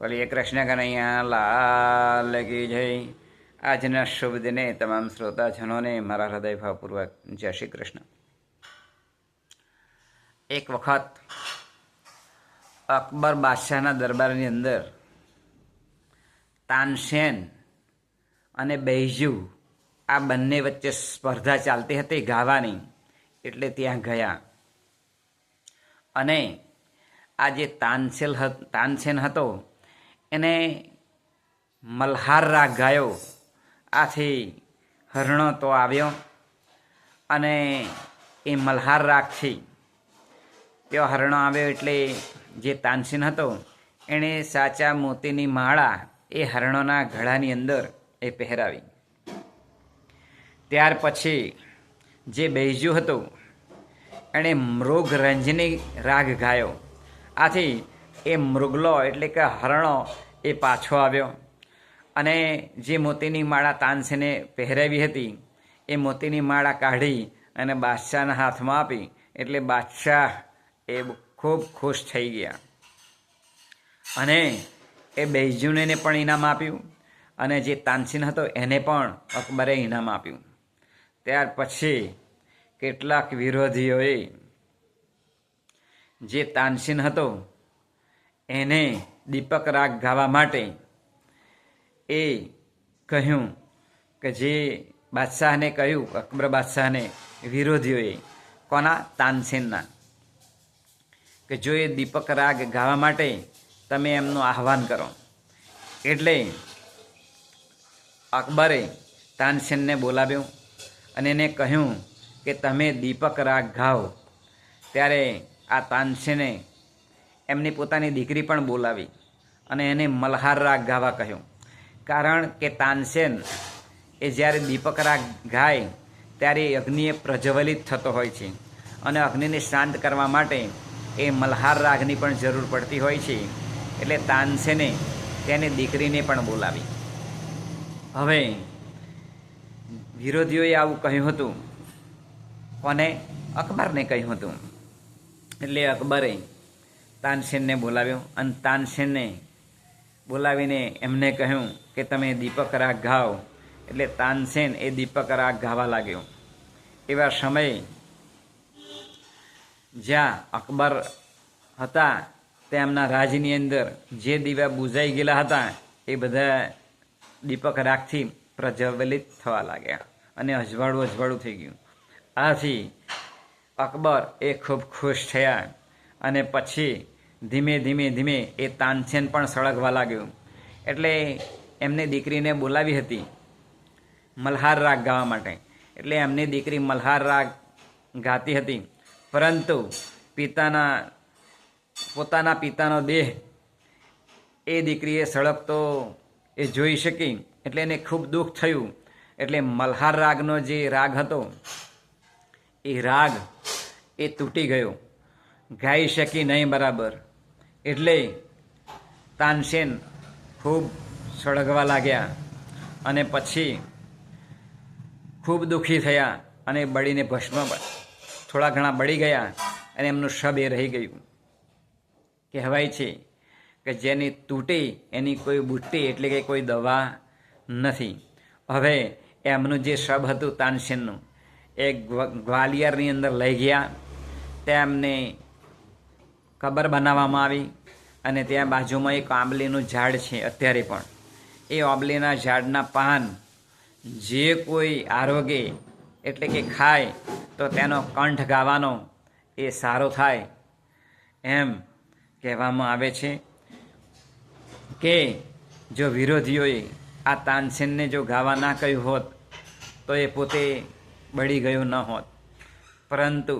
બોલીએ કૃષ્ણ કનૈયા લાલ કી જય. આજના શુભ દિને તમામ શ્રોતાજનોને મારા હૃદયભાવપૂર્વક જય શ્રી કૃષ્ણ. એક વખત અકબર બાદશાહના દરબારની અંદર તાનસેન અને બૈજુ આ બંને વચ્ચે સ્પર્ધા ચાલતી હતી ગાવાની, એટલે ત્યાં ગયા. અને આ જે તાનસેન હતો એને મલ્હાર રાગ ગાયો. આથી હરણો તો આવ્યો અને એ મલ્હાર રાગથી તેઓ હરણો આવ્યો એટલે જે તાનસેન હતો એણે સાચા મોતીની માળા એ હરણોના ગળાની અંદર એ પહેરાવી. ત્યાર પછી જે બૈજુ હતો એણે મૃગરંજની રાગ ગાયો. આથી એ મૃગલો એટલે કે હરણો એ પાછો આવ્યો અને જે મોતીની માળા તાનસેને પહેરાવી હતી એ મોતીની માળા કાઢી અને બાદશાહના હાથમાં આપી. એટલે બાદશાહ એ ખૂબ ખુશ થઈ ગયા અને એ બૈજુને પણ ઇનામ આપ્યું અને જે તાનસેન હતો એને પણ અકબરે ઇનામ આપ્યું. ત્યાર પછી કેટલાક વિરોધીઓએ જે તાનસેન હતો એને દીપક રાગ ગાવા માટે એ કહ્યું કે જે બાદશાહને કહ્યું, અકબર બાદશાહને વિરોધીઓએ, કોના? તાનસેનના, કે જો એ દીપક રાગ ગાવા માટે તમે એમનું આહ્વાન કરો. એટલે અકબરે તાનસેનને બોલાવ્યો અને એને કહ્યું કે તમે દીપક રાગ ગાઓ. ત્યારે આ તાનસેને એમની પોતાની દીકરી પણ બોલાવી અને એને મલ્હાર રાગ ગાવા કહ્યું. કારણ કે તાનસેન એ જ્યારે દીપક રાગ ગાય ત્યારે અગ્નિએ પ્રજ્વલિત થતો હોય છે અને અગ્નિને શાંત કરવા માટે એ મલ્હાર રાગની પણ જરૂર પડતી હોય છે. એટલે તાનસેને તેની દીકરીને પણ બોલાવી. હવે વિરોધીઓએ આવું કહ્યું હતું. કોને? અકબરને કહ્યું હતું. એટલે અકબરે તાનસેનને બોલાવ્યો અને તાનસેનને બોલાવીને એમને કહ્યું કે તમે દીપક રાગ ગાઓ. એટલે તાનસેન એ દીપક રાગ ગાવા લાગ્યો. એવા સમયે જ્યાં અકબર હતા તેમના રાજની અંદર જે દીવા બુઝાઈ ગયેલા હતા એ બધા દીપક રાગથી પ્રજ્વલિત થવા લાગ્યા અને અજવાળું થઈ ગયું. આથી અકબર એ ખૂબ ખુશ થયા અને પછી ધીમે ધીમે એ તાનસેન પણ સળગવા લાગ્યું. એટલે એમની દીકરીને બોલાવી હતી મલ્હાર રાગ ગાવા માટે. એટલે એમની દીકરી મલ્હાર રાગ ગાતી હતી, પરંતુ પોતાના પિતાનો દેહ એ દીકરીએ સળગતો એ જોઈ શકી. એટલે એને ખૂબ દુઃખ થયું. એટલે મલ્હાર રાગનો જે રાગ હતો એ રાગ એ તૂટી ગયો, ગાઈ શકી નહીં બરાબર. એટલે તાનસેન ખૂબ સળગવા લાગ્યા અને પછી ખૂબ દુઃખી થયા અને બળીને ભસ્મ થોડા ઘણા બળી ગયા અને એમનું શબ એ રહી ગયું. કહેવાય છે કે જેની તૂટી એની કોઈ બુટ્ટી એટલે કે કોઈ દવા નથી. હવે એમનું જે શબ હતું તાનસેનનું એ ગ્વાલિયરની અંદર લઈ ગયા. તેમને કબર બનાવવામાં આવી અને ત્યાં બાજુમાં એક આંબલીનું ઝાડ છે અત્યારે પણ. એ આંબલીના ઝાડના પાન જે કોઈ આરોગે એટલે કે ખાય તો તેનો કંઠ ગાવાનો એ સારો થાય એમ કહેવામાં આવે છે. કે જો વિરોધીઓએ આ તાનસેનને જો ગાવા ના કહ્યું હોત તો એ પોતે બળી ગયો ન હોત. પરંતુ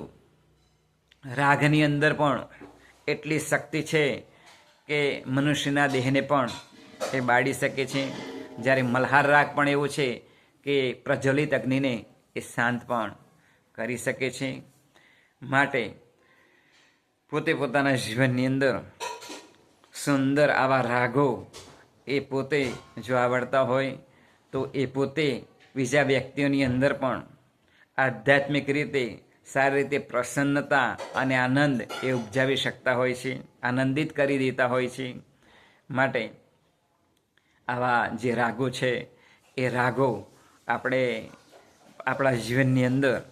રાગની અંદર પણ એટલી શક્તિ છે કે મનુષ્યના દેહને પણ એ બાળી શકે છે. જ્યારે મલ્હાર રાગ પણ એવું છે કે પ્રજ્વલિત અગ્નિને એ શાંત પણ કરી શકે છે. માટે પોતાના જીવનની અંદર સુંદર આવા રાગો એ પોતે જો આવડતા હોય તો એ પોતે બીજા વ્યક્તિઓની અંદર પણ આધ્યાત્મિક રીતે સારી રીતે પ્રસન્નતા અને આનંદ એ ઉપજાવી શકતા હોય છે, આનંદિત કરી દેતા હોય છે. માટે આવા જે રાગો છે એ રાગો આપણે આપણા જીવનની અંદર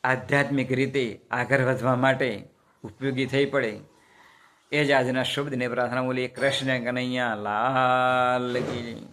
આધ્યાત્મિક રીતે આગળ વધવા માટે ઉપયોગી થઈ પડે એ જ આજના શુભ દિને પ્રાર્થના બોલીએ. કૃષ્ણ કનૈયા લાલ કી.